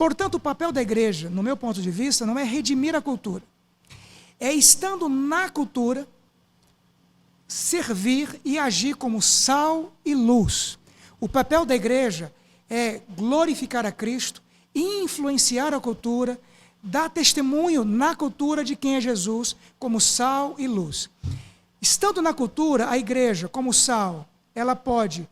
Portanto, o papel da igreja, no meu ponto de vista, não é redimir a cultura. É, estando na cultura, servir e agir como sal e luz. O papel da igreja é glorificar a Cristo, influenciar a cultura, dar testemunho na cultura de quem é Jesus, como sal e luz. Estando na cultura, a igreja, como sal, ela pode...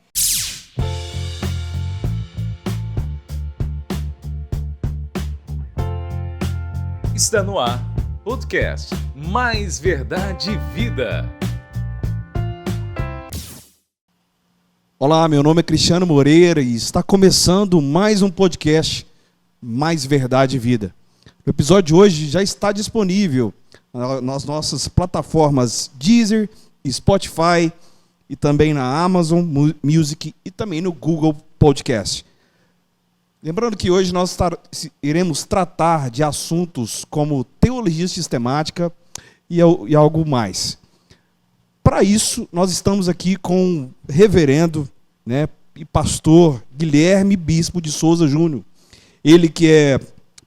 Está no ar, podcast Mais Verdade e Vida. Olá, meu nome é Cristiano Moreira e está começando mais um podcast Mais Verdade e Vida. O episódio de hoje já está disponível nas nossas plataformas Deezer, Spotify e também na Amazon Music e também no Google Podcast. Lembrando que hoje nós iremos tratar de assuntos como teologia sistemática e algo mais. Para isso, nós estamos aqui com o reverendo, e pastor Guilherme Bispo de Souza Júnior. Ele que é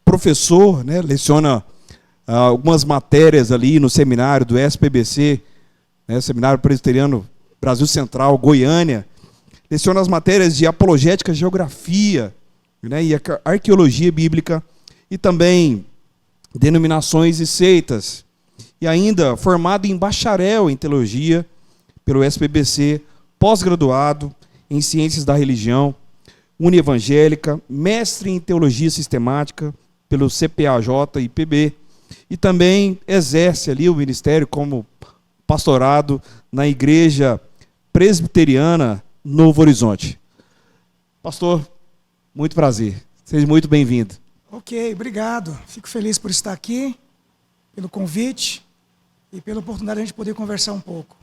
professor, leciona algumas matérias ali no seminário do SPBC, Seminário Presbiteriano Brasil Central, Goiânia. Leciona as matérias de apologética, geografia, e arqueologia bíblica, e também denominações e seitas. E ainda formado em bacharel em teologia pelo SPBC, pós-graduado em ciências da religião, unievangélica, mestre em teologia sistemática pelo CPAJ e PB, e também exerce ali o ministério como pastorado na Igreja Presbiteriana Novo Horizonte. Pastor, muito prazer. Seja muito bem-vindo. Ok, obrigado. Fico feliz por estar aqui, pelo convite e pela oportunidade de a gente poder conversar um pouco.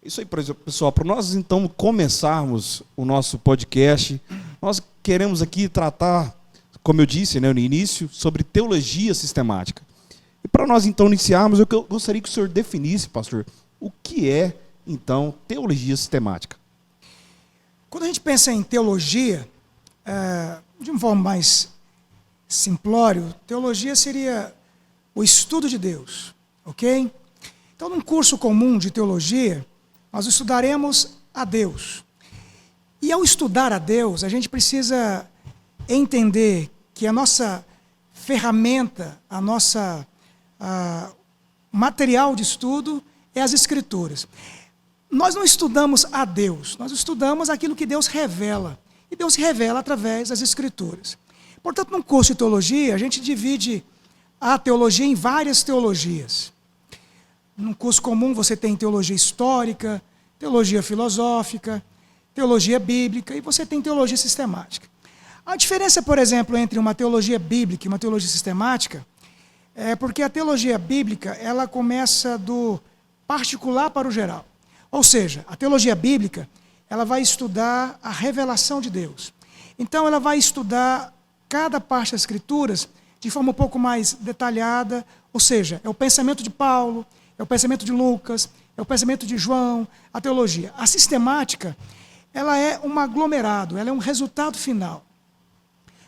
Isso aí, pessoal. Para nós, então, começarmos o nosso podcast, nós queremos aqui tratar, como eu disse no início, sobre teologia sistemática. E para nós, então, iniciarmos, eu gostaria que o senhor definisse, pastor, o que é, então, teologia sistemática. Quando a gente pensa em teologia, de uma forma mais simplório, teologia seria o estudo de Deus, ok? Então, num curso comum de teologia, nós estudaremos a Deus. E ao estudar a Deus, a gente precisa entender que a nossa ferramenta, a nossa material de estudo é as Escrituras. Nós não estudamos a Deus, nós estudamos aquilo que Deus revela. E Deus se revela através das Escrituras. Portanto, num curso de teologia, a gente divide a teologia em várias teologias. Num curso comum você tem teologia histórica, teologia filosófica, teologia bíblica e você tem teologia sistemática. A diferença, por exemplo, entre uma teologia bíblica e uma teologia sistemática é porque a teologia bíblica ela começa do particular para o geral. Ou seja, a teologia bíblica ela vai estudar a revelação de Deus. Então ela vai estudar cada parte das Escrituras de forma um pouco mais detalhada, ou seja, é o pensamento de Paulo, é o pensamento de Lucas, é o pensamento de João, a teologia. A sistemática, ela é um aglomerado, ela é um resultado final.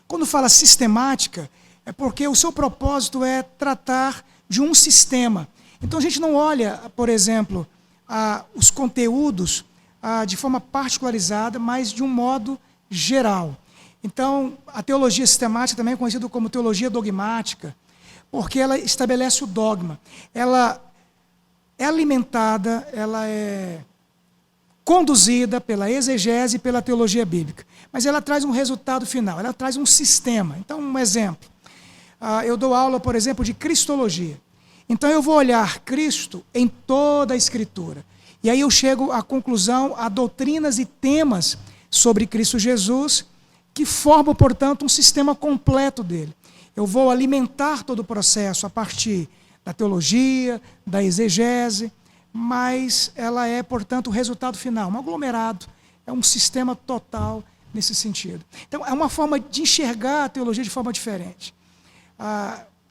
Quando fala sistemática, é porque o seu propósito é tratar de um sistema. Então a gente não olha, por exemplo, os conteúdos de forma particularizada, mas de um modo geral. Então, a teologia sistemática também é conhecida como teologia dogmática, porque ela estabelece o dogma. Ela é alimentada, ela é conduzida pela exegese e pela teologia bíblica. Mas ela traz um resultado final, ela traz um sistema. Então, um exemplo. Eu dou aula, por exemplo, de cristologia. Então, eu vou olhar Cristo em toda a Escritura. E aí eu chego à conclusão, a doutrinas e temas sobre Cristo Jesus, que formam, portanto, um sistema completo dele. Eu vou alimentar todo o processo a partir da teologia, da exegese, mas ela é, portanto, o resultado final, um aglomerado, é um sistema total nesse sentido. Então, é uma forma de enxergar a teologia de forma diferente.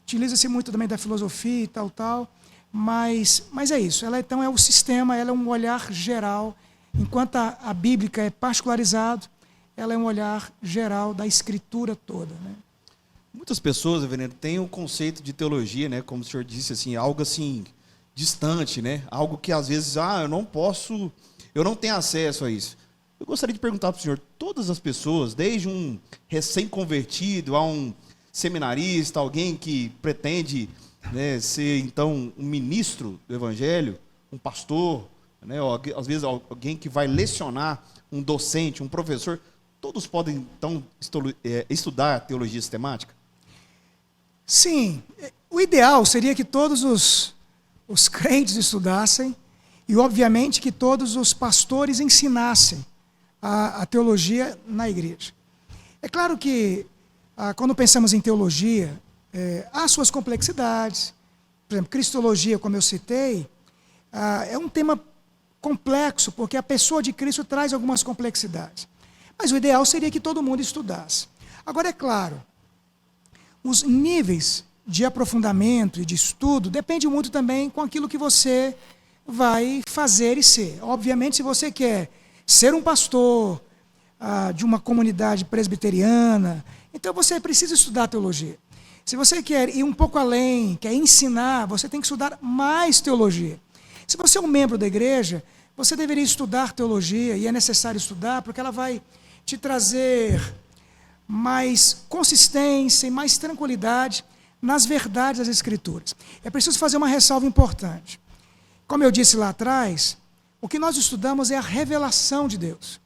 Utiliza-se muito também da filosofia e tal, mas é isso. Ela, então, é o sistema, ela é um olhar geral, enquanto a bíblica é particularizado, ela é um olhar geral da Escritura toda, né? Muitas pessoas, reverendo, têm um conceito de teologia, né, como o senhor disse, assim, algo assim distante, né? Algo que às vezes, eu não tenho acesso a isso. Eu gostaria de perguntar para o senhor, todas as pessoas, desde um recém-convertido a um seminarista, alguém que pretende, né, ser então um ministro do evangelho, um pastor, né, ou, às vezes alguém que vai lecionar, um docente, um professor, todos podem então estudar teologia sistemática? Sim, o ideal seria que todos os crentes estudassem e, obviamente, que todos os pastores ensinassem a teologia na igreja. É claro que, quando pensamos em teologia, há suas complexidades. Por exemplo, cristologia, como eu citei, é um tema complexo, porque a pessoa de Cristo traz algumas complexidades. Mas o ideal seria que todo mundo estudasse. Agora, é claro, os níveis de aprofundamento e de estudo dependem muito também com aquilo que você vai fazer e ser. Obviamente, se você quer ser um pastor de uma comunidade presbiteriana, então você precisa estudar teologia. Se você quer ir um pouco além, quer ensinar, você tem que estudar mais teologia. Se você é um membro da igreja, você deveria estudar teologia, e é necessário estudar, porque ela vai te trazer mais consistência e mais tranquilidade nas verdades das Escrituras. É preciso fazer uma ressalva importante. Como eu disse lá atrás, o que nós estudamos é a revelação de Deus.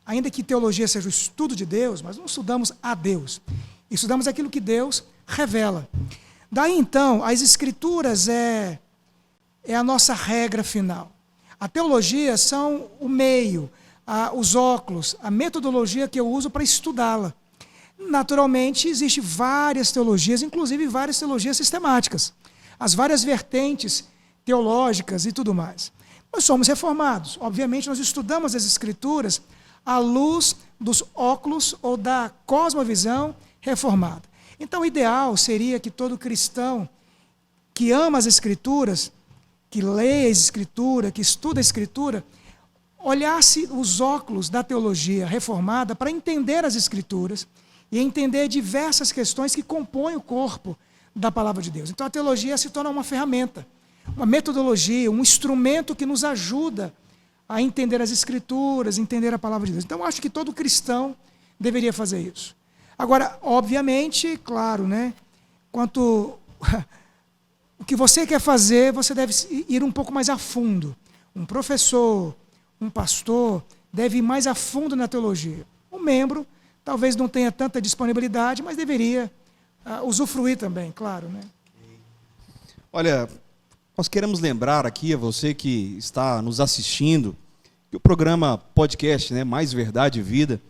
Ainda que teologia seja o estudo de Deus, mas não estudamos a Deus. Estudamos aquilo que Deus revela. Daí então, as Escrituras é a nossa regra final. A teologia são o meio, os óculos, a metodologia que eu uso para estudá-la. Naturalmente, existem várias teologias, inclusive várias teologias sistemáticas. As várias vertentes teológicas e tudo mais. Nós somos reformados. Obviamente, nós estudamos as Escrituras à luz dos óculos ou da cosmovisão reformada. Então, o ideal seria que todo cristão que ama as Escrituras, que lê a Escritura, que estuda a Escritura, olhasse os óculos da teologia reformada para entender as Escrituras e entender diversas questões que compõem o corpo da palavra de Deus. Então, a teologia se torna uma ferramenta, uma metodologia, um instrumento que nos ajuda a entender as Escrituras, entender a palavra de Deus. Então, eu acho que todo cristão deveria fazer isso. Agora, obviamente, claro, né, quanto o que você quer fazer, você deve ir um pouco mais a fundo. Um professor, um pastor, deve ir mais a fundo na teologia. Um membro talvez não tenha tanta disponibilidade, mas deveria usufruir também, claro, né? Olha, nós queremos lembrar aqui a você que está nos assistindo que o programa podcast, né, Mais Verdade e Vida,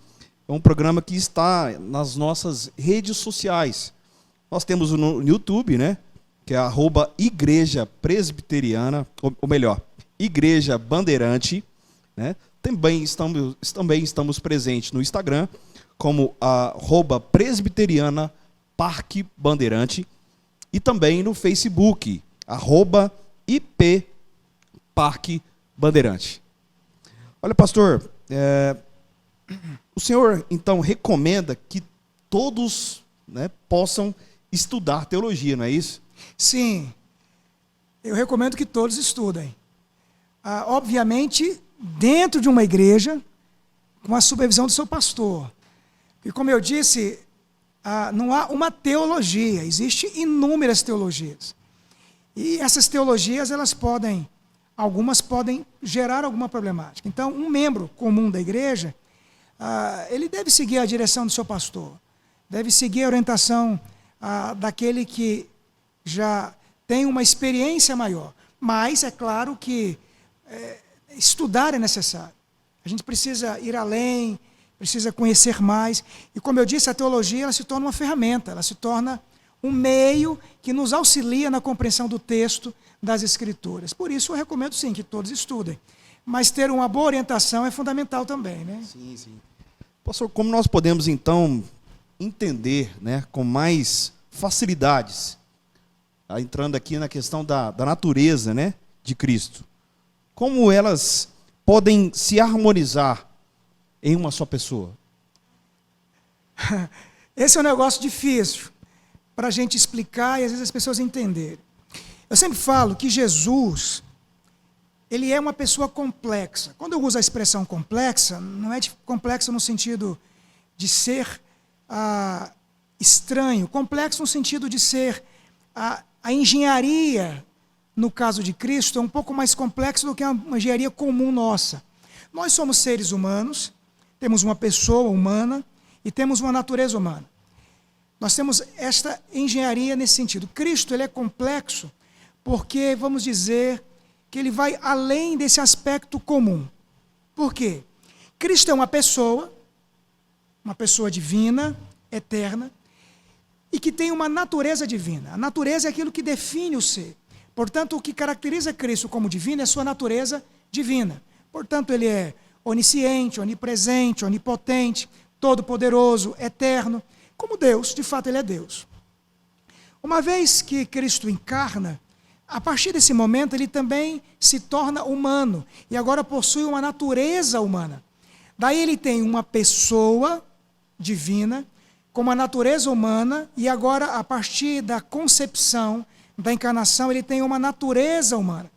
é um programa que está nas nossas redes sociais. Nós temos no YouTube, né, que é @Igreja Presbiteriana, ou melhor, Igreja Bandeirante, né? Também estamos presentes no Instagram, como @Presbiteriana Parque Bandeirante, e também no Facebook, @IP Parque Bandeirante. Olha, pastor, o senhor então recomenda que todos, né, possam estudar teologia, não é isso? Sim, eu recomendo que todos estudem. Obviamente, dentro de uma igreja, com a supervisão do seu pastor. E como eu disse, não há uma teologia, existem inúmeras teologias. E essas teologias, algumas podem gerar alguma problemática. Então, um membro comum da igreja, ele deve seguir a direção do seu pastor, deve seguir a orientação daquele que já tem uma experiência maior. Mas é claro que estudar é necessário. A gente precisa ir além, precisa conhecer mais. E como eu disse, a teologia ela se torna uma ferramenta, ela se torna um meio que nos auxilia na compreensão do texto das Escrituras. Por isso eu recomendo sim que todos estudem. Mas ter uma boa orientação é fundamental também, né? Sim, sim. Pastor, como nós podemos então entender, né, com mais facilidades, entrando aqui na questão da natureza, né, de Cristo, como elas podem se harmonizar em uma só pessoa? Esse é um negócio difícil. para a gente explicar e às vezes as pessoas entenderem. Eu sempre falo que Jesus, ele é uma pessoa complexa. Quando eu uso a expressão complexa, não é complexo no sentido de ser estranho, complexo no sentido de ser a engenharia, no caso de Cristo, é um pouco mais complexo do que uma engenharia comum nossa. Nós somos seres humanos, temos uma pessoa humana e temos uma natureza humana. Nós temos esta engenharia nesse sentido. Cristo, ele é complexo porque, vamos dizer, que ele vai além desse aspecto comum. Por quê? Cristo é uma pessoa divina, eterna, e que tem uma natureza divina. A natureza é aquilo que define o ser. Portanto, o que caracteriza Cristo como divino é a sua natureza divina. Portanto, ele é onisciente, onipresente, onipotente, todo-poderoso, eterno. Como Deus, de fato, ele é Deus. Uma vez que Cristo encarna, a partir desse momento ele também se torna humano e agora possui uma natureza humana. Daí ele tem uma pessoa divina com uma natureza humana e agora, a partir da concepção, da encarnação, ele tem uma natureza humana.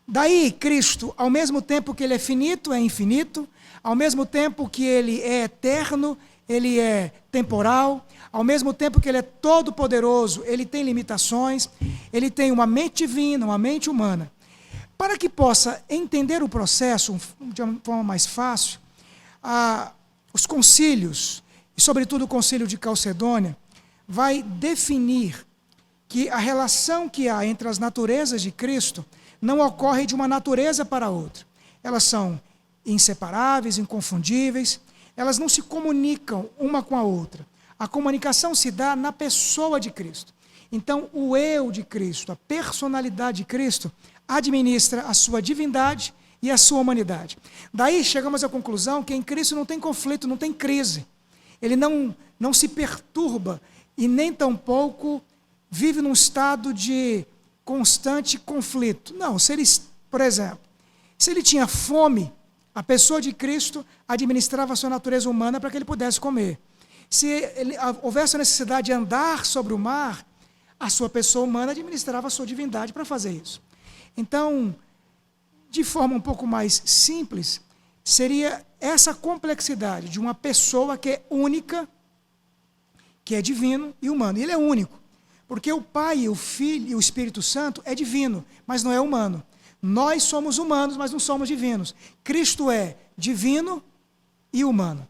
Daí Cristo, ao mesmo tempo que ele é finito, é infinito, ao mesmo tempo que ele é eterno, ele é temporal, ao mesmo tempo que ele é todo-poderoso, ele tem limitações, ele tem uma mente divina, uma mente humana. Para que possa entender o processo de uma forma mais fácil, os concílios, e sobretudo o concílio de Calcedônia, vai definir que a relação que há entre as naturezas de Cristo não ocorre de uma natureza para outra. Elas são inseparáveis, inconfundíveis, elas não se comunicam uma com a outra. A comunicação se dá na pessoa de Cristo. Então, o eu de Cristo, a personalidade de Cristo, administra a sua divindade e a sua humanidade. Daí chegamos à conclusão que em Cristo não tem conflito, não tem crise. Ele não se perturba e nem tampouco vive num estado de constante conflito. Não, por exemplo, se ele tinha fome, a pessoa de Cristo administrava a sua natureza humana para que ele pudesse comer. Se houvesse a necessidade de andar sobre o mar, a sua pessoa humana administrava a sua divindade para fazer isso. Então, de forma um pouco mais simples, seria essa complexidade de uma pessoa que é única, que é divino e humano. E ele é único, porque o Pai, o Filho e o Espírito Santo é divino, mas não é humano. Nós somos humanos, mas não somos divinos. Cristo é divino e humano.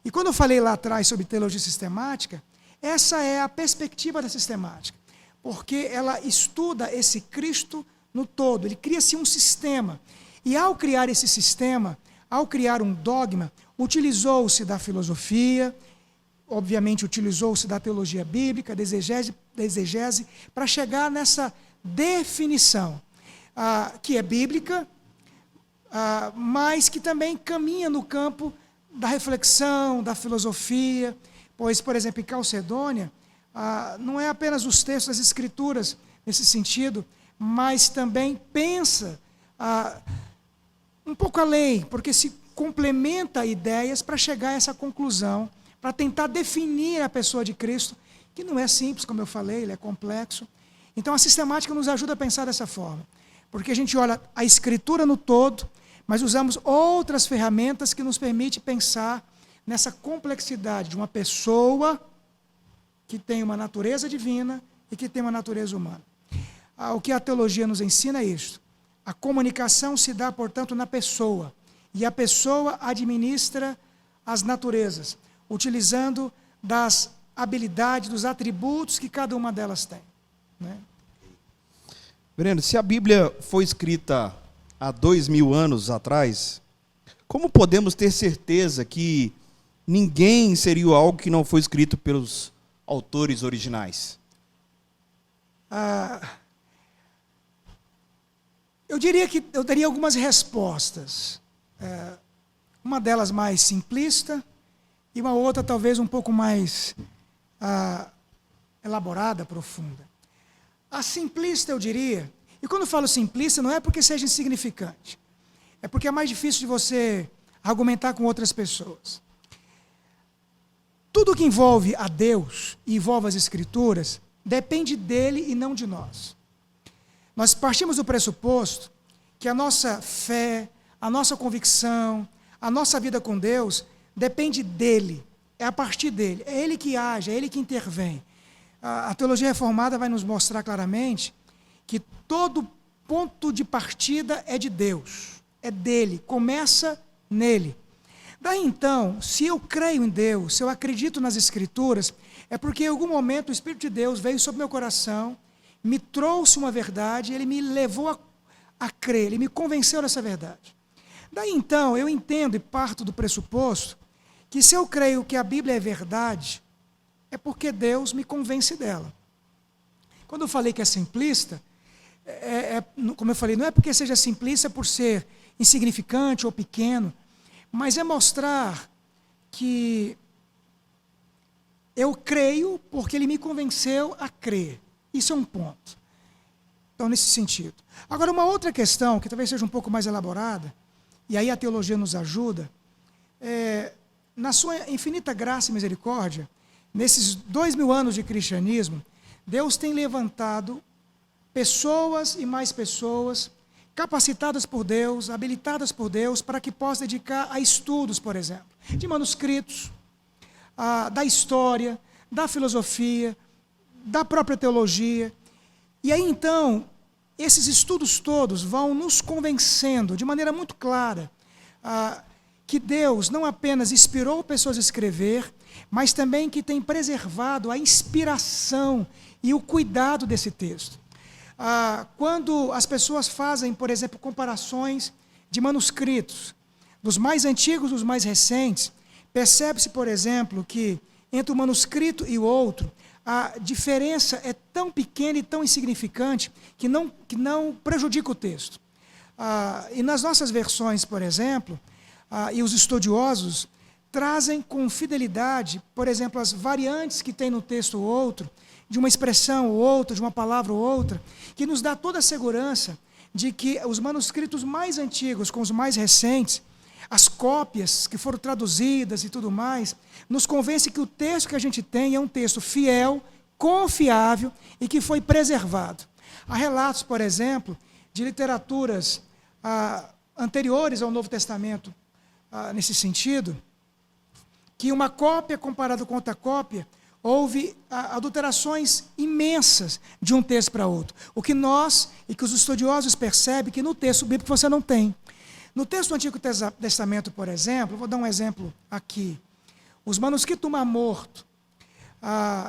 E quando eu falei lá atrás sobre teologia sistemática, essa é a perspectiva da sistemática, porque ela estuda esse Cristo no todo, ele cria-se um sistema. E ao criar esse sistema, ao criar um dogma, utilizou-se da filosofia, obviamente utilizou-se da teologia bíblica, da exegese, para chegar nessa definição, que é bíblica, mas que também caminha no campo da reflexão, da filosofia, pois, por exemplo, em Calcedônia, não é apenas os textos das Escrituras nesse sentido, mas também pensa um pouco além, porque se complementa ideias para chegar a essa conclusão, para tentar definir a pessoa de Cristo, que não é simples, como eu falei, ele é complexo. Então a sistemática nos ajuda a pensar dessa forma, porque a gente olha a Escritura no todo, mas usamos outras ferramentas que nos permitem pensar nessa complexidade de uma pessoa que tem uma natureza divina e que tem uma natureza humana. O que a teologia nos ensina é isso. A comunicação se dá, portanto, na pessoa, e a pessoa administra as naturezas, utilizando das habilidades, dos atributos que cada uma delas tem, né? Breno, se a Bíblia foi escrita há 2000 anos atrás, como podemos ter certeza que ninguém seria algo que não foi escrito pelos autores originais? Eu diria que eu daria algumas respostas. Uma delas mais simplista e uma outra talvez um pouco mais elaborada, profunda. A simplista, eu diria, e quando eu falo simplista, não é porque seja insignificante, é porque é mais difícil de você argumentar com outras pessoas. tudo que envolve a Deus e envolve as Escrituras depende dele e não de nós. Nós partimos do pressuposto que a nossa fé, a nossa convicção, a nossa vida com Deus depende dele, é a partir dele, é ele que age, é ele que intervém. A teologia reformada vai nos mostrar claramente que todo ponto de partida é de Deus, é dele, começa nele. Daí então, se eu creio em Deus, se eu acredito nas Escrituras, é porque em algum momento o Espírito de Deus veio sobre meu coração, me trouxe uma verdade, ele me levou a crer, ele me convenceu dessa verdade. Daí então, eu entendo e parto do pressuposto que se eu creio que a Bíblia é verdade, é porque Deus me convence dela. Quando eu falei que é simplista, como eu falei, não é porque seja simplista por ser insignificante ou pequeno, mas é mostrar que eu creio porque ele me convenceu a crer. Isso é um ponto. Então, nesse sentido. Agora, uma outra questão, que talvez seja um pouco mais elaborada, e aí a teologia nos ajuda, na sua infinita graça e misericórdia, nesses 2000 anos de cristianismo, Deus tem levantado pessoas e mais pessoas capacitadas por Deus, habilitadas por Deus, para que possam dedicar a estudos, por exemplo, de manuscritos, da história, da filosofia, da própria teologia. E aí, então, esses estudos todos vão nos convencendo, de maneira muito clara, que Deus não apenas inspirou pessoas a escrever, mas também que tem preservado a inspiração e o cuidado desse texto. Quando as pessoas fazem, por exemplo, comparações de manuscritos, dos mais antigos dos mais recentes, percebe-se, por exemplo, que entre um manuscrito e o outro, a diferença é tão pequena e tão insignificante que não prejudica o texto. E nas nossas versões, por exemplo, e os estudiosos trazem com fidelidade, por exemplo, as variantes que tem no texto ou outro, de uma expressão ou outra, de uma palavra ou outra, que nos dá toda a segurança de que os manuscritos mais antigos com os mais recentes, as cópias que foram traduzidas e tudo mais, nos convence que o texto que a gente tem é um texto fiel, confiável e que foi preservado. Há relatos, por exemplo, de literaturas anteriores ao Novo Testamento, nesse sentido, que uma cópia comparada com outra cópia, houve adulterações imensas de um texto para outro. O que nós e que os estudiosos percebem que no texto bíblico você não tem. No texto do Antigo Testamento, por exemplo, vou dar um exemplo aqui. Os manuscritos do Mar Morto,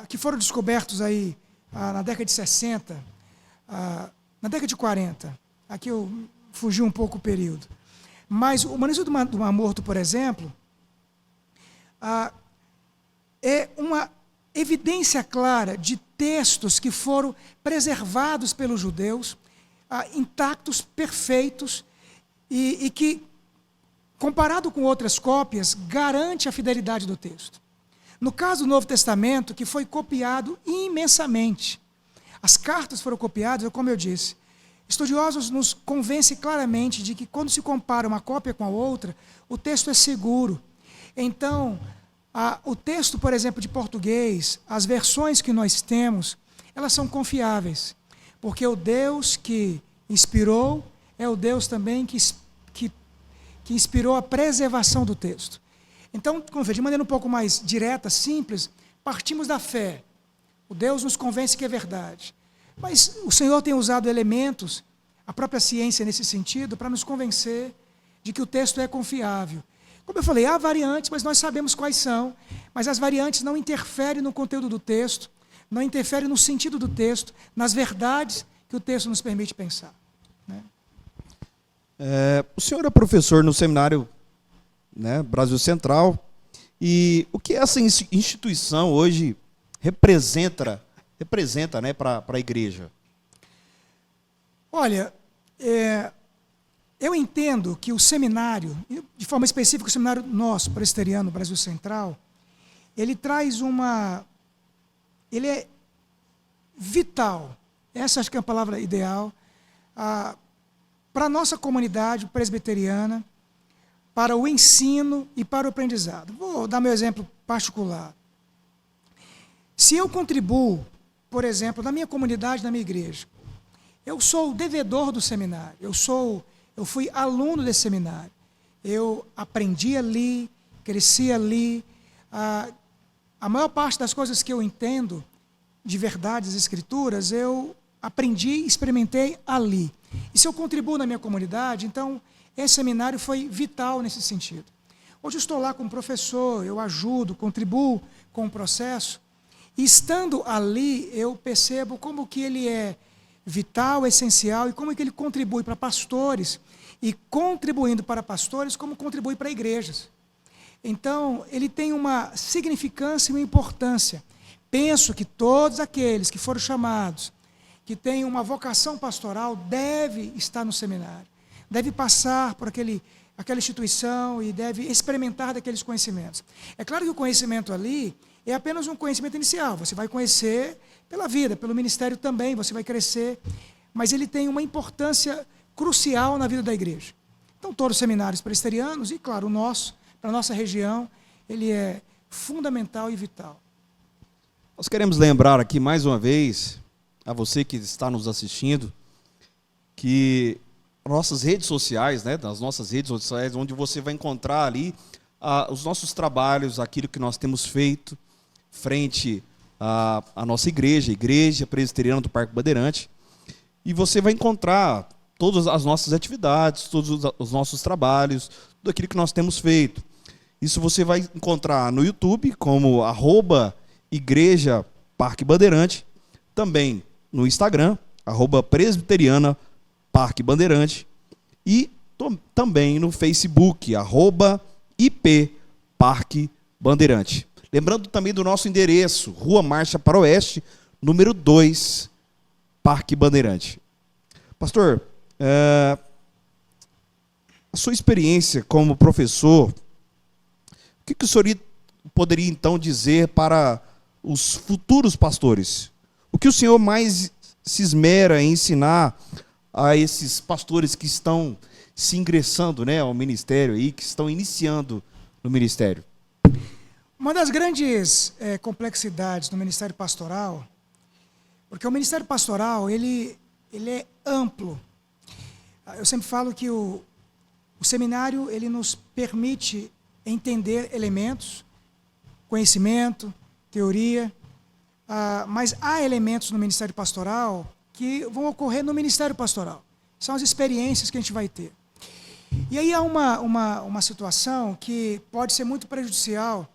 que foram descobertos aí na década de 60, na década de 40, aqui eu fugi um pouco o período. Mas o manuscrito do Mar Morto, por exemplo, é uma evidência clara de textos que foram preservados pelos judeus, intactos, perfeitos, e que, comparado com outras cópias, garante a fidelidade do texto. No caso do Novo Testamento, que foi copiado imensamente, as cartas foram copiadas, como eu disse, estudiosos nos convencem claramente de que quando se compara uma cópia com a outra, o texto é seguro. Então, o texto, por exemplo, de português, as versões que nós temos, elas são confiáveis, porque o Deus que inspirou é o Deus também que inspirou a preservação do texto. Então, de maneira um pouco mais direta, simples, partimos da fé. O Deus nos convence que é verdade. Mas o Senhor tem usado elementos, a própria ciência nesse sentido, para nos convencer de que o texto é confiável. Como eu falei, há variantes, mas nós sabemos quais são, mas as variantes não interferem no conteúdo do texto, não interferem no sentido do texto, nas verdades que o texto nos permite pensar. Né? O senhor é professor no seminário, né, Brasil Central, e o que essa instituição hoje representa, né, para a igreja? Olha, eu entendo que o seminário, de forma específica o seminário nosso, presbiteriano, Brasil Central, ele traz ele é vital, essa acho que é a palavra ideal, para a nossa comunidade presbiteriana, para o ensino e para o aprendizado. Vou dar meu exemplo particular. Se eu contribuo, por exemplo, na minha comunidade, na minha igreja, eu sou o devedor do seminário, eu fui aluno desse seminário, eu aprendi ali, cresci ali, a maior parte das coisas que eu entendo de verdade das Escrituras, eu aprendi, experimentei ali. E se eu contribuo na minha comunidade, então esse seminário foi vital nesse sentido. Hoje eu estou lá como professor, eu ajudo, contribuo com o processo, e estando ali eu percebo como que ele é vital, essencial, e como que ele contribui para pastores, e contribuindo para pastores, como contribui para igrejas. Então, ele tem uma significância e uma importância. Penso que todos aqueles que foram chamados, que têm uma vocação pastoral, deve estar no seminário, deve passar por aquela instituição e deve experimentar daqueles conhecimentos. É claro que o conhecimento ali é apenas um conhecimento inicial, você vai conhecer pela vida, pelo ministério também, você vai crescer, mas ele tem uma importância crucial na vida da igreja. Então, todos os seminários presbiterianos, e claro, o nosso, para a nossa região, ele é fundamental e vital. Nós queremos lembrar aqui mais uma vez, a você que está nos assistindo, que nossas redes sociais, né, nas nossas redes sociais, onde você vai encontrar ali os nossos trabalhos, aquilo que nós temos feito frente à nossa Igreja Presbiteriana do Parque Bandeirante, e você vai encontrar todas as nossas atividades, todos os nossos trabalhos, tudo aquilo que nós temos feito. Isso você vai encontrar no YouTube, como @Igreja Parque Bandeirante, também no Instagram, @Presbiteriana Parque Bandeirante, e também no Facebook, @IP Parque Bandeirante. Lembrando também do nosso endereço, Rua Marcha para Oeste, número 2, Parque Bandeirante. Pastor, a sua experiência como professor, o que o senhor poderia então dizer para os futuros pastores? O que o senhor mais se esmera em ensinar a esses pastores que estão se ingressando, né, ao ministério aí, que estão iniciando no ministério? Uma das grandes complexidades do ministério pastoral, porque o ministério pastoral ele é amplo. Eu sempre falo que o seminário ele nos permite entender elementos, conhecimento, teoria, mas há elementos no ministério pastoral que vão ocorrer no ministério pastoral. São as experiências que a gente vai ter. E aí há uma situação que pode ser muito prejudicial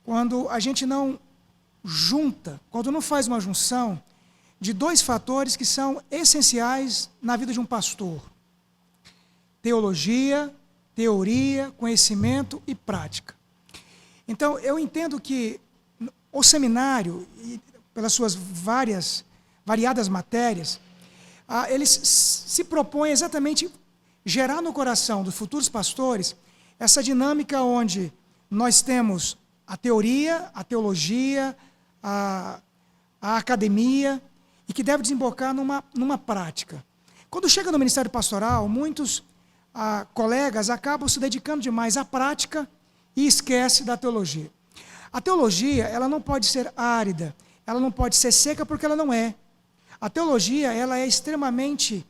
quando a gente não junta, quando não faz uma junção de dois fatores que são essenciais na vida de um pastor: teologia, teoria, conhecimento e prática. Então, eu entendo que o seminário, pelas suas variadas matérias, eles se propõem exatamente gerar no coração dos futuros pastores essa dinâmica onde nós temos a teoria, a teologia, a academia, e que deve desembocar numa prática. Quando chega no ministério pastoral, muitos colegas acabam se dedicando demais à prática e esquece da teologia. A teologia, ela não pode ser árida, ela não pode ser seca porque ela não é. A teologia, ela é extremamente,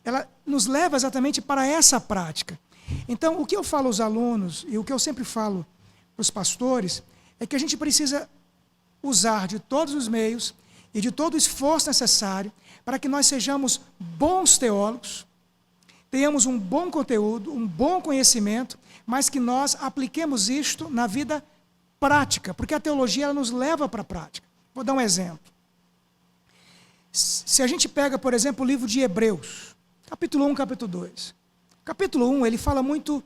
ela nos leva exatamente para essa prática. Então, o que eu falo aos alunos, e o que eu sempre falo para os pastores, é que a gente precisa usar de todos os meios e de todo o esforço necessário para que nós sejamos bons teólogos, tenhamos um bom conteúdo, um bom conhecimento, mas que nós apliquemos isto na vida prática, porque a teologia ela nos leva para a prática. Vou dar um exemplo. Se a gente pega, por exemplo, o livro de Hebreus, capítulo 1, capítulo 2. Capítulo 1, ele fala muito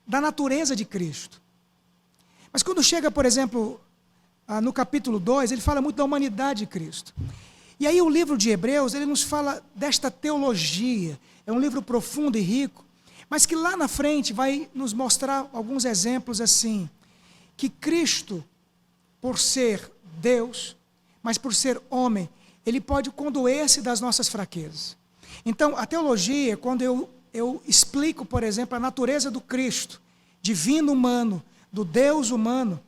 da natureza de Cristo. Mas quando chega, por exemplo, no capítulo 2, ele fala muito da humanidade de Cristo. E aí o livro de Hebreus, ele nos fala desta teologia. É um livro profundo e rico, mas que lá na frente vai nos mostrar alguns exemplos assim, que Cristo, por ser Deus, mas por ser homem, ele pode condoer-se das nossas fraquezas. Então, a teologia, quando eu explico, por exemplo, a natureza do Cristo, divino humano, do Deus humano,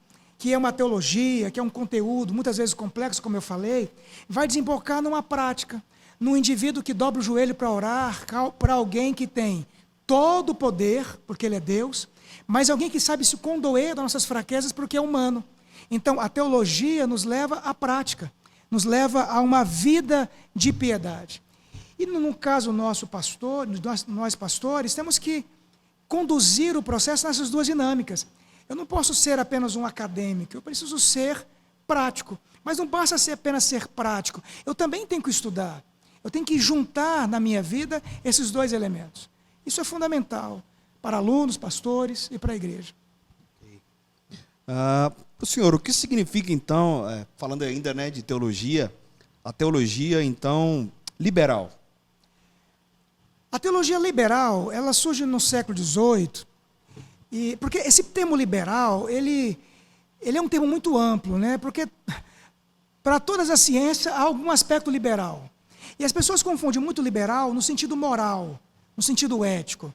que é uma teologia, que é um conteúdo, muitas vezes complexo, como eu falei, vai desembocar numa prática, num indivíduo que dobra o joelho para orar, para alguém que tem todo o poder, porque ele é Deus, mas alguém que sabe se condoer das nossas fraquezas, porque é humano. Então, a teologia nos leva à prática, nos leva a uma vida de piedade. E no caso nosso pastor, nós pastores, temos que conduzir o processo nessas duas dinâmicas. Eu não posso ser apenas um acadêmico, eu preciso ser prático. Mas não basta apenas ser prático, eu também tenho que estudar. Eu tenho que juntar na minha vida esses dois elementos. Isso é fundamental para alunos, pastores e para a igreja. Senhor, o que significa então, falando ainda, né, de teologia, a teologia então liberal? A teologia liberal, ela surge no século XVIII, porque esse termo liberal, ele é um termo muito amplo, né? Porque para todas as ciências há algum aspecto liberal. E as pessoas confundem muito liberal no sentido moral, no sentido ético.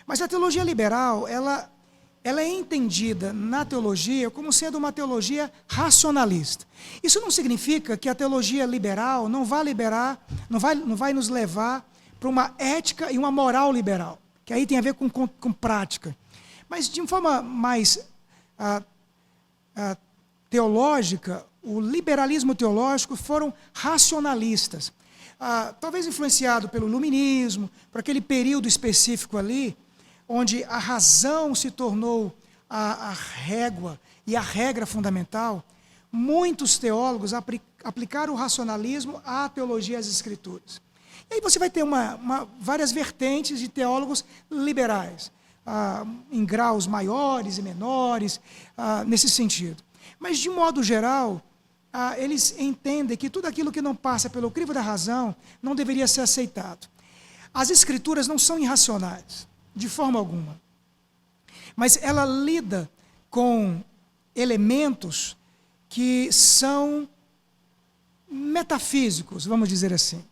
Mas a teologia liberal, ela é entendida na teologia como sendo uma teologia racionalista. Isso não significa que a teologia liberal não vai nos levar para uma ética e uma moral liberal, que aí tem a ver com prática. Mas de uma forma mais teológica, o liberalismo teológico foram racionalistas. Talvez influenciado pelo iluminismo, por aquele período específico ali, onde a razão se tornou a régua e a regra fundamental, muitos teólogos aplicaram o racionalismo à teologia e às escrituras. E aí você vai ter várias vertentes de teólogos liberais, em graus maiores e menores, nesse sentido. Mas, de modo geral, eles entendem que tudo aquilo que não passa pelo crivo da razão não deveria ser aceitado. As escrituras não são irracionais, de forma alguma. Mas ela lida com elementos que são metafísicos, vamos dizer assim.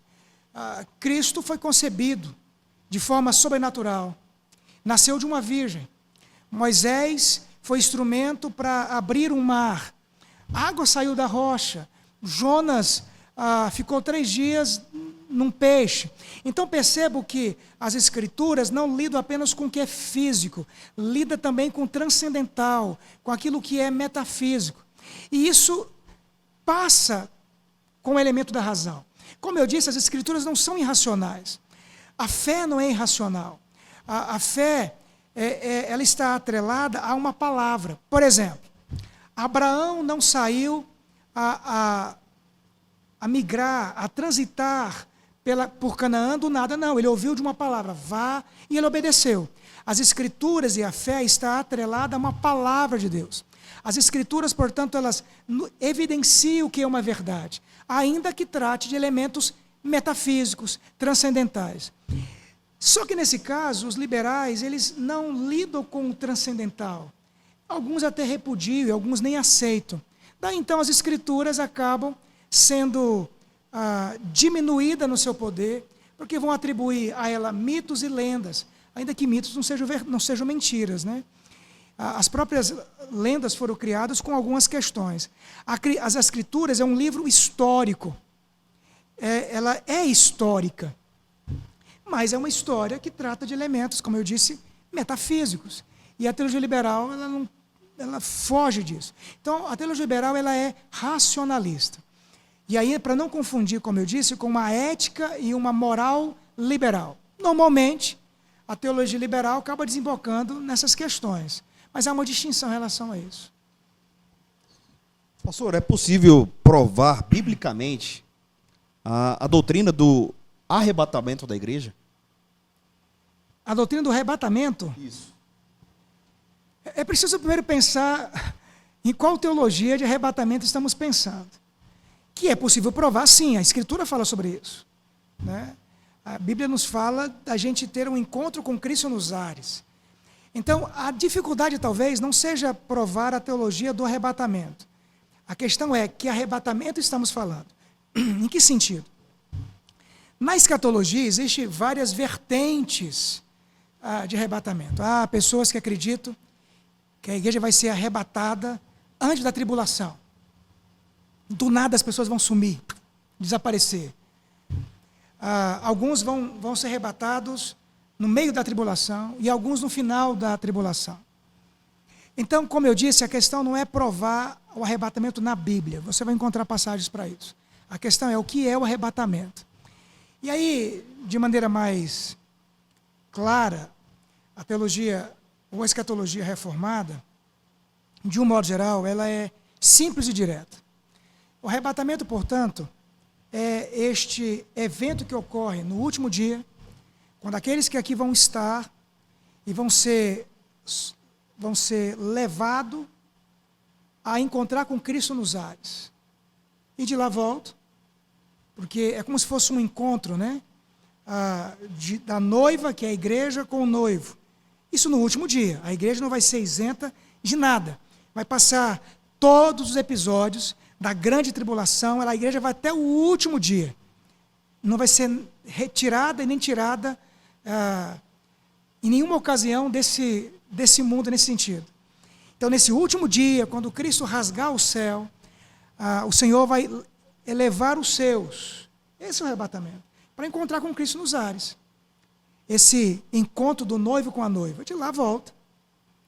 Cristo foi concebido de forma sobrenatural. Nasceu de uma virgem. Moisés foi instrumento para abrir um mar. A água saiu da rocha. Jonas ficou 3 dias num peixe. Então percebo que as escrituras não lidam apenas com o que é físico, lida também com o transcendental, com aquilo que é metafísico. E isso passa com o elemento da razão. Como eu disse, as escrituras não são irracionais. A fé não é irracional. A fé, ela está atrelada a uma palavra. Por exemplo, Abraão não saiu a migrar, a transitar por Canaã do nada, não. Ele ouviu de uma palavra, vá, e ele obedeceu. As escrituras e a fé está atrelada a uma palavra de Deus. As escrituras, portanto, elas evidenciam o que é uma verdade, ainda que trate de elementos metafísicos, transcendentais. Só que nesse caso, os liberais, eles não lidam com o transcendental. Alguns até repudiam, alguns nem aceitam. Daí então as escrituras acabam sendo diminuídas no seu poder, porque vão atribuir a ela mitos e lendas, ainda que mitos não sejam mentiras, né? As próprias lendas foram criadas com algumas questões. As Escrituras é um livro histórico. Ela é histórica, mas é uma história que trata de elementos, como eu disse, metafísicos. E a teologia liberal, ela foge disso. Então, a teologia liberal, ela é racionalista. E aí, para não confundir, como eu disse, com uma ética e uma moral liberal. Normalmente, a teologia liberal acaba desembocando nessas questões. Mas há uma distinção em relação a isso. Pastor, é possível provar biblicamente a doutrina do arrebatamento da igreja? A doutrina do arrebatamento? Isso. É preciso primeiro pensar em qual teologia de arrebatamento estamos pensando. Que é possível provar, sim, a Escritura fala sobre isso, né? A Bíblia nos fala da gente ter um encontro com Cristo nos ares. Então, a dificuldade talvez não seja provar a teologia do arrebatamento. A questão é que arrebatamento estamos falando. Em que sentido? Na escatologia existem várias vertentes de arrebatamento. Há pessoas que acreditam que a igreja vai ser arrebatada antes da tribulação. Do nada as pessoas vão sumir, desaparecer. Alguns vão ser arrebatados no meio da tribulação e alguns no final da tribulação. Então, como eu disse, a questão não é provar o arrebatamento na Bíblia. Você vai encontrar passagens para isso. A questão é o que é o arrebatamento. E aí, de maneira mais clara, a teologia ou a escatologia reformada, de um modo geral, ela é simples e direta. O arrebatamento, portanto, é este evento que ocorre no último dia, quando aqueles que aqui vão estar e vão ser levados a encontrar com Cristo nos ares. E de lá volto, porque é como se fosse um encontro, né? Da noiva, que é a igreja, com o noivo. Isso no último dia. A igreja não vai ser isenta de nada. Vai passar todos os episódios da grande tribulação, a igreja vai até o último dia. Não vai ser retirada e nem tirada em nenhuma ocasião desse mundo nesse sentido. Então, nesse último dia, quando Cristo rasgar o céu, o Senhor vai elevar os seus. Esse é o arrebatamento. Para encontrar com Cristo nos ares. Esse encontro do noivo com a noiva. De lá volta.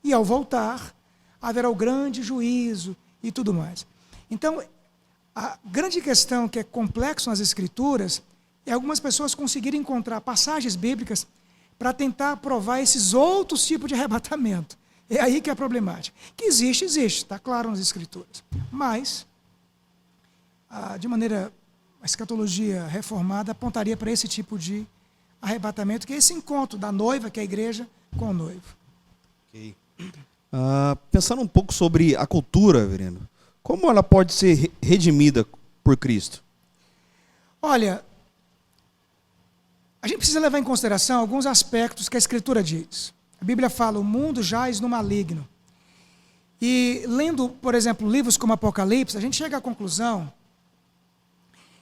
E ao voltar, haverá o grande juízo e tudo mais. Então, a grande questão que é complexo nas Escrituras é algumas pessoas conseguirem encontrar passagens bíblicas para tentar provar esses outros tipos de arrebatamento. É aí que é a problemática. Que existe, está claro nas Escrituras. Mas, de maneira, a escatologia reformada apontaria para esse tipo de arrebatamento, que é esse encontro da noiva, que é a igreja, com o noivo. Ok. Pensando um pouco sobre a cultura, Vereno, como ela pode ser redimida por Cristo? Olha, a gente precisa levar em consideração alguns aspectos que a Escritura diz. A Bíblia fala, o mundo jaz no maligno. E lendo, por exemplo, livros como Apocalipse, a gente chega à conclusão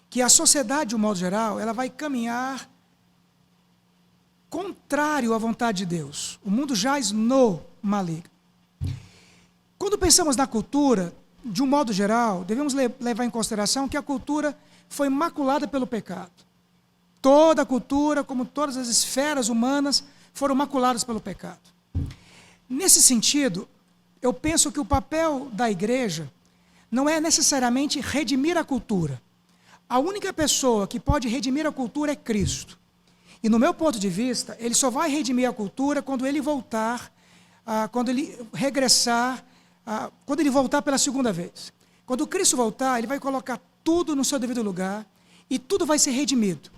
que a sociedade, de um modo geral, ela vai caminhar contrário à vontade de Deus. O mundo jaz no maligno. Quando pensamos na cultura, de um modo geral, devemos levar em consideração que a cultura foi maculada pelo pecado. Toda a cultura, como todas as esferas humanas, foram maculadas pelo pecado. Nesse sentido, eu penso que o papel da igreja não é necessariamente redimir a cultura. A única pessoa que pode redimir a cultura é Cristo. E no meu ponto de vista, ele só vai redimir a cultura quando ele voltar, quando ele regressar, quando ele voltar pela segunda vez. Quando Cristo voltar, ele vai colocar tudo no seu devido lugar e tudo vai ser redimido.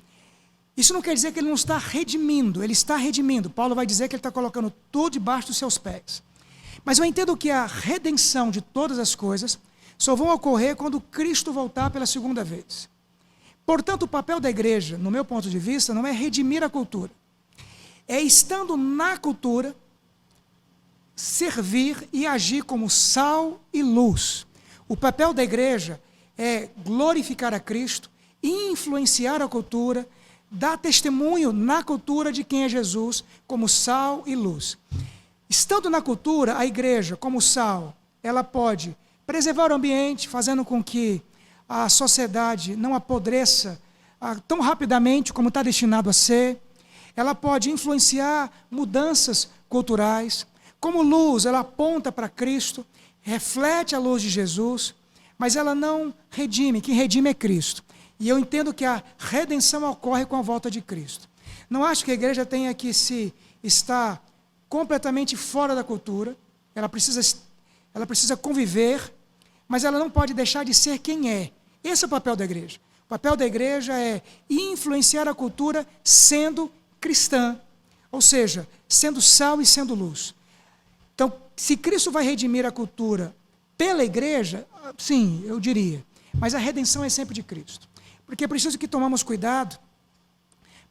Isso não quer dizer que ele não está redimindo, ele está redimindo. Paulo vai dizer que ele está colocando tudo debaixo dos seus pés. Mas eu entendo que a redenção de todas as coisas só vão ocorrer quando Cristo voltar pela segunda vez. Portanto, o papel da igreja, no meu ponto de vista, não é redimir a cultura. É, estando na cultura, servir e agir como sal e luz. O papel da igreja é glorificar a Cristo, influenciar a cultura, dar testemunho na cultura de quem é Jesus, como sal e luz. Estando na cultura, a igreja, como sal, ela pode preservar o ambiente, fazendo com que a sociedade não apodreça tão rapidamente como está destinado a ser. Ela pode influenciar mudanças culturais. Como luz, ela aponta para Cristo, reflete a luz de Jesus, mas ela não redime. Quem redime é Cristo. E eu entendo que a redenção ocorre com a volta de Cristo. Não acho que a igreja tenha que se estar completamente fora da cultura. Ela precisa conviver, mas ela não pode deixar de ser quem é. Esse é o papel da igreja. O papel da igreja é influenciar a cultura sendo cristã, ou seja, sendo sal e sendo luz. Então, se Cristo vai redimir a cultura pela igreja, sim, eu diria. Mas a redenção é sempre de Cristo. Porque é preciso que tomamos cuidado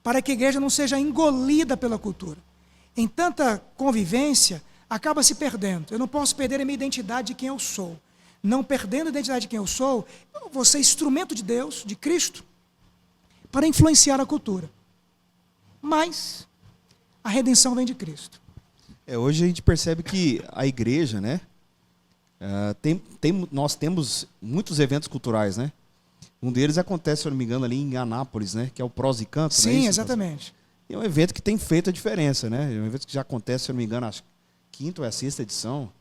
para que a igreja não seja engolida pela cultura. Em tanta convivência, acaba se perdendo. Eu não posso perder a minha identidade de quem eu sou. Não perdendo a identidade de quem eu sou, eu vou ser instrumento de Deus, de Cristo, para influenciar a cultura. Mas a redenção vem de Cristo. Hoje a gente percebe que a igreja, né, Nós temos muitos eventos culturais, né? Um deles acontece, se eu não me engano, ali em Anápolis, né? Que é o Prós e Canto. Sim, não é isso, exatamente. é um evento que tem feito a diferença, né? É um evento que já acontece, se eu não me engano, acho que 5ª ou 6ª edição.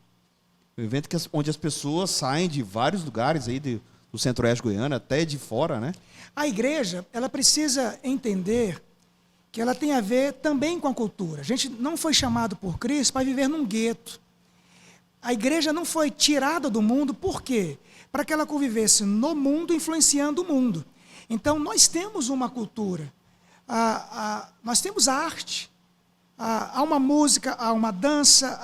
Um evento onde as pessoas saem de vários lugares aí do Centro-Oeste goiano, até de fora, né? A igreja, ela precisa entender que ela tem a ver também com a cultura. A gente não foi chamado por Cristo para viver num gueto. A igreja não foi tirada do mundo, por quê? Para que ela convivesse no mundo, influenciando o mundo. Então, nós temos uma cultura, nós temos arte, há uma música, há uma dança,